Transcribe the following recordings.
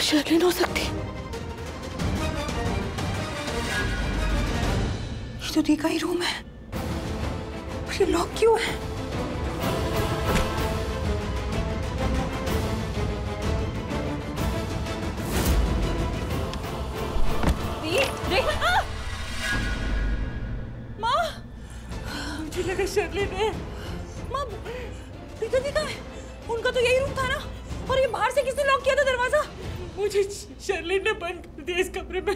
शर्लिन हो सकती। ये तो दी का ही रूम है, और ये लॉक क्यों है? माँ, मुझे लगा शर्लिन है। माँ, प्रीता दी कहाँ है? उनका तो यही रूम था ना, और ये बाहर से किसने लॉक किया था दरवाजा? मुझे शर्लिन ने बंद कर दिया इस कमरे में।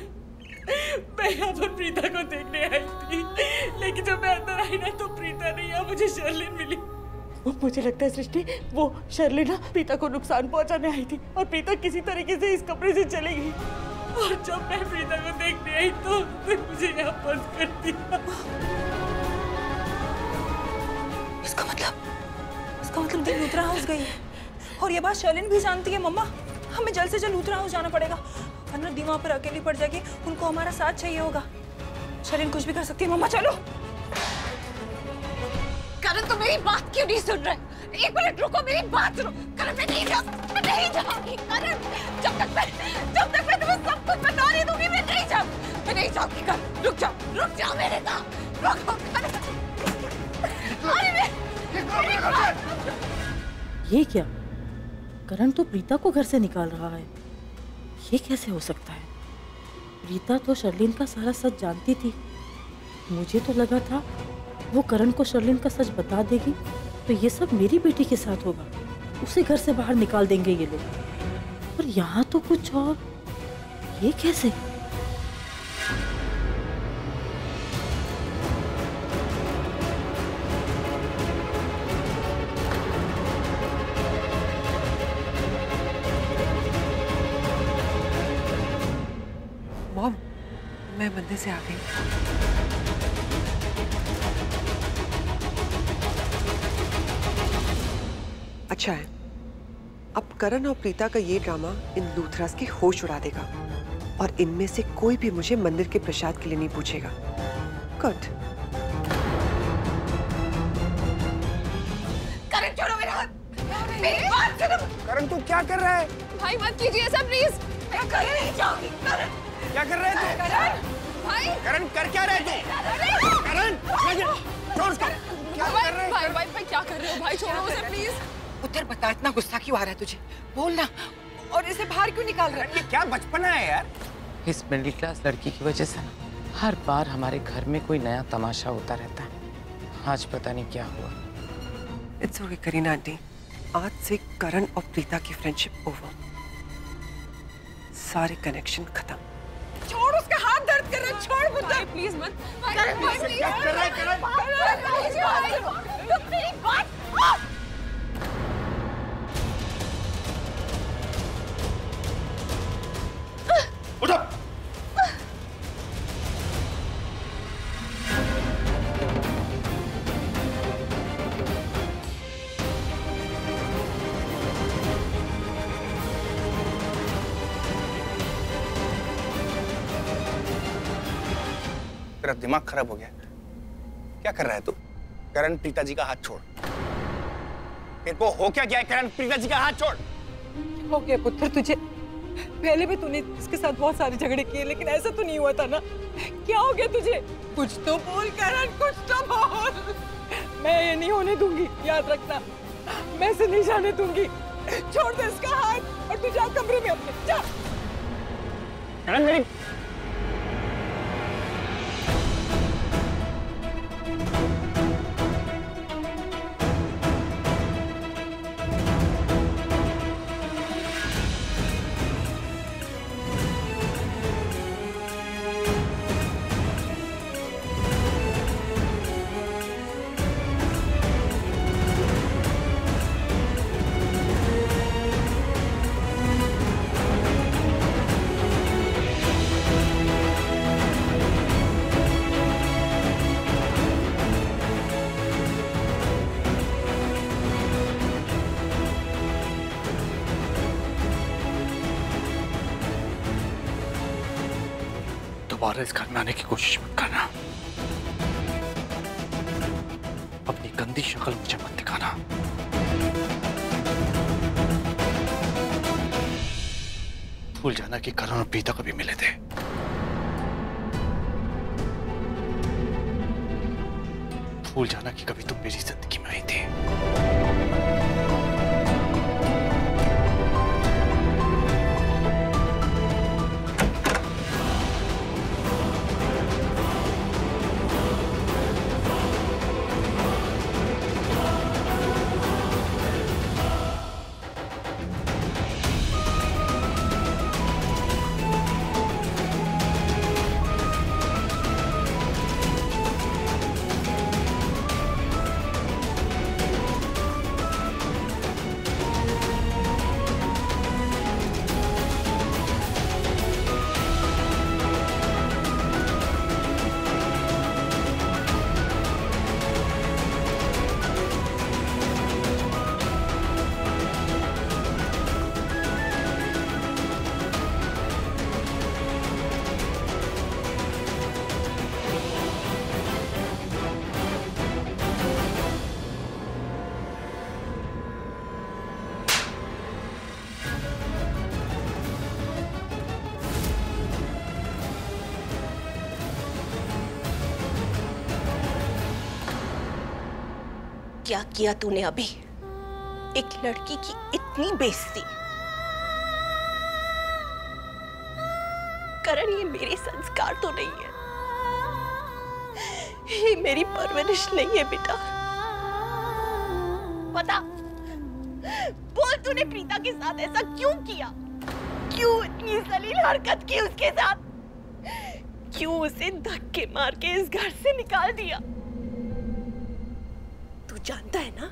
मैं यहाँ पर प्रीता को देखने आई थी, लेकिन जब मैं अंदर आई ना तो प्रीता नहीं, यहाँ मुझे शर्लिन मिली। मुझे लगता है सृष्टि, वो शर्लिन ना प्रीता को नुकसान पहुंचाने आई थी, और प्रीता किसी तरीके से इस कमरे से चली गई, और जब मैं प्रीता को देखने आई तो उसने मुझे यहाँ बंद कर दिया। इसका मतलब दी लूथरा हाउस गई है, और ये बात शर्लिन भी जानती है। मम्मा, हमें जल्द से जल्द लूथरा हाउस जाना पड़ेगा, वरना दी वहाँ पर अकेली पड़ जाएगी। उनको हमारा साथ चाहिए होगा। शर्लिन कुछ भी कर सकती है। मम्मा चलो। करण, तुम मेरी बात क्यों नहीं सुन रहे? एक मिनट रुको, मेरी बात सुनो। करण, मैं नहीं जाऊंगी। करण, जब तक मैं तुम्हें सब कुछ बता नहीं दूंगी, मैं नहीं जाऊंगी। करण, रुक जाओ मेरे साथ। रुको करण। ये क्या? करण तो प्रीता को घर से निकाल रहा है। ये कैसे हो सकता है? प्रीता तो शर्लिन का सारा सच जानती थी। मुझे तो लगा था वो करण को शर्लिन का सच बता देगी तो ये सब मेरी बेटी के साथ होगा, उसे घर से बाहर निकाल देंगे ये लोग। पर यहाँ तो कुछ और। ये कैसे? मॉम, मैं मंदिर से आ गई। अच्छा है, अब करण और प्रीता का ये ड्रामा इन लूथरास की होश उड़ा देगा, और इनमें से कोई भी मुझे मंदिर के प्रसाद के लिए नहीं पूछेगा। गुड। करण, छोड़ो मेरा हाथ। मेरी बात सुनो। करण, तू क्या कर रहा है? भाई मत कीजिए ऐसा प्लीज। मैं कहीं नहीं जाऊंगी। करण, क्या कर रहा है तू? करण, भाई। करण, कर क्या रहा है तू? करण, छोड़ उसको। क्या कर रहे हैं? भाई क्या कर रहे हो? भाई छोड़ो उसे प्लीज। उत्तर बता, इतना गुस्सा क्यों आ रहा है तुझे? बोलना। और इसे बाहर क्यों निकाल रहा है? ये क्या बचपना है यार? इस मिडिल क्लास लड़की की वजह से ना हर बार हमारे घर में कोई नया तमाशा होता रहता है। आज पता नहीं क्या हुआ। इट्स ओके करीना आंटी, आज से करण और प्रीता की फ्रेंडशिप ओवर। सारे कनेक्शन खत्म। छोड़, उसका हाथ दर्द कर रहा है। छोड़ मुझे प्लीज मत। करण भाई प्लीज। क्या कर रहा है करण? मेरी बात। उठो। तेरा दिमाग खराब हो गया? क्या कर रहा है तू? करण, प्रीता जी का हाथ छोड़। तेरे को हो क्या गया है करण? प्रीता जी का हाथ छोड़। हो गया पुत्र तुझे? पहले भी तूने इसके साथ बहुत सारे झगड़े किए, लेकिन ऐसा तो नहीं हुआ था ना। क्या हो गया तुझे? कुछ तो बोल करण, कुछ तो बोल। मैं ये नहीं होने दूंगी, याद रखना। मैं इसे नहीं जाने दूंगी। छोड़ दे इसका हाथ और तू जा कमरे में अपने, जा। करण, मेरी दोबारा इस घर में आने की कोशिश मत करना। अपनी गंदी शक्ल मुझे मत दिखाना। भूल जाना कि करण और प्रीता कभी मिले थे। भूल जाना कि कभी तुम मेरी जिंदगी में आई थी। क्या किया तूने अभी? एक लड़की की इतनी बेइज्जती। करण, ये मेरे संस्कार तो नहीं है, ये मेरी परवरिश नहीं है बेटा। बता, बोल तूने प्रीता के साथ ऐसा क्यों किया? क्यों इतनी जलील हरकत की उसके साथ? क्यों उसे धक्के मार के इस घर से निकाल दिया? तू जानता है ना,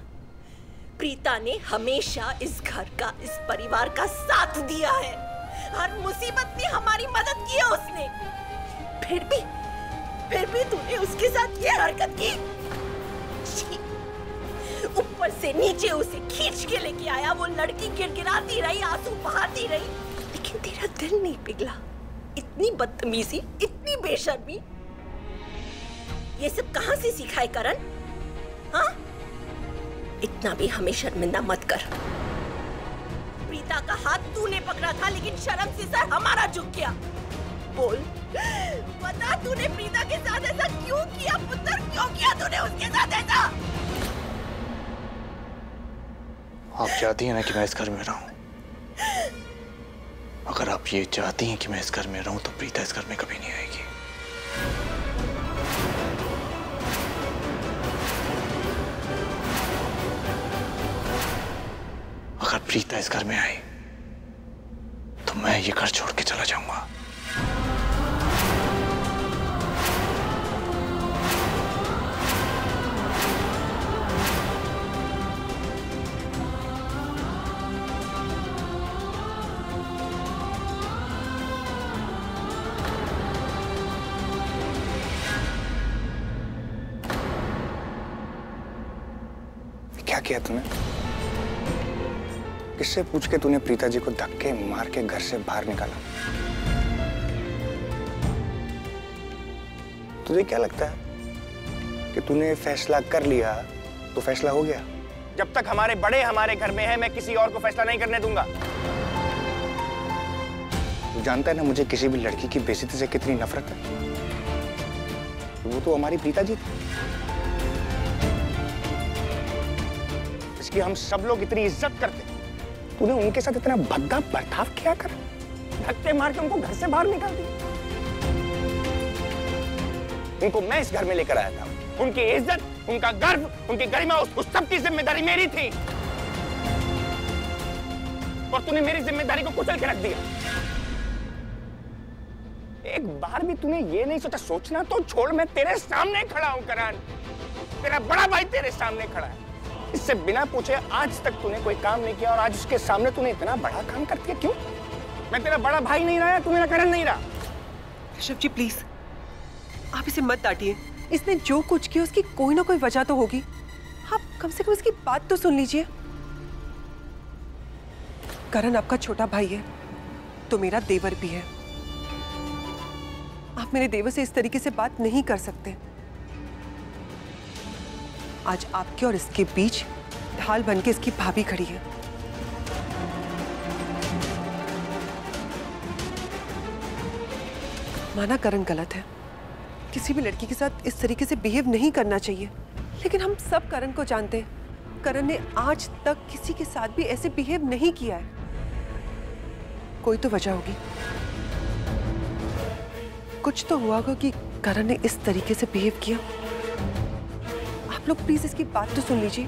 प्रीता ने हमेशा इस घर का, इस परिवार का साथ दिया है। हर मुसीबत में हमारी मदद की है उसने। फिर भी तूने उसके साथ ये हरकत की। ऊपर से नीचे उसे खींच के लेके आया। वो लड़की गिड़गिड़ाती रही, आंसू बहाती रही, लेकिन तेरा दिल नहीं पिघला। इतनी बदतमीजी, इतनी बेशर्मी, ये सब कहां से सीखा है करण? हाँ? इतना भी हमें शर्मिंदा मत कर। प्रीता का हाथ तूने पकड़ा था, लेकिन शर्म से सर हमारा झुक गया। बोल, बता तूने प्रीता के साथ ऐसा क्यों किया पुत्र? क्यों किया तूने उसके साथ ऐसा? आप चाहती हैं ना कि मैं इस घर में रहूं? अगर आप ये चाहती हैं कि मैं इस घर में रहूं, तो प्रीता इस घर में कभी नहीं आएगी। अगर प्रीता इस घर में आई, तो मैं ये घर छोड़ के चला जाऊंगा। क्या किया तूने? किससे पूछ के तूने प्रीता जी को धक्के मार के घर से बाहर निकाला? तुझे क्या लगता है कि तूने फैसला कर लिया तो फैसला हो गया? जब तक हमारे बड़े हमारे घर में है, मैं किसी और को फैसला नहीं करने दूंगा। तू जानता है ना मुझे किसी भी लड़की की बेइज्जती से कितनी नफरत है। वो तो हमारी प्रीता जी थी, इसकी हम सब लोग इतनी इज्जत करते। तूने उनके साथ इतना भद्दा बर्ताव किया कर, धक्के मार के उनको घर से बाहर निकाल दिया। उनको मैं इस घर में लेकर आया था। उनकी इज्जत, उनका गर्व, उनकी गरिमा, उस सब की जिम्मेदारी मेरी थी, और तूने मेरी जिम्मेदारी को कुचल के रख दिया। एक बार भी तूने ये नहीं सोचा? सोचना तो छोड़, मैं तेरे सामने खड़ा हूं करण, तेरा बड़ा भाई तेरे सामने खड़ा है। इससे बिना पूछे आज तक तूने कोई काम नहीं किया, और आज उसके सामने तूने इतना बड़ा काम कर दिया। क्यों? मैं तेरा बड़ा भाई नहीं रहा, तू मेरा करण नहीं रहा। ऋषभ जी प्लीज, आप इसे मत डांटिए। इसने जो कुछ किया उसकी कोई ना कोई वजह तो होगी। आप कम से कम इसकी बात तो सुन लीजिए। करण आपका छोटा भाई है तो मेरा देवर भी है। आप मेरे देवर से इस तरीके से बात नहीं कर सकते। आज आपके और इसके बीच ढाल बनके इसकी भाभी खड़ी है। माना करण गलत है, किसी भी लड़की के साथ इस तरीके से बिहेव नहीं करना चाहिए, लेकिन हम सब करण को जानते हैं। करण ने आज तक किसी के साथ भी ऐसे बिहेव नहीं किया है। कोई तो वजह होगी, कुछ तो हुआ होगा कि करण ने इस तरीके से बिहेव किया। आप लोग प्लीज इसकी बात तो सुन लीजिए।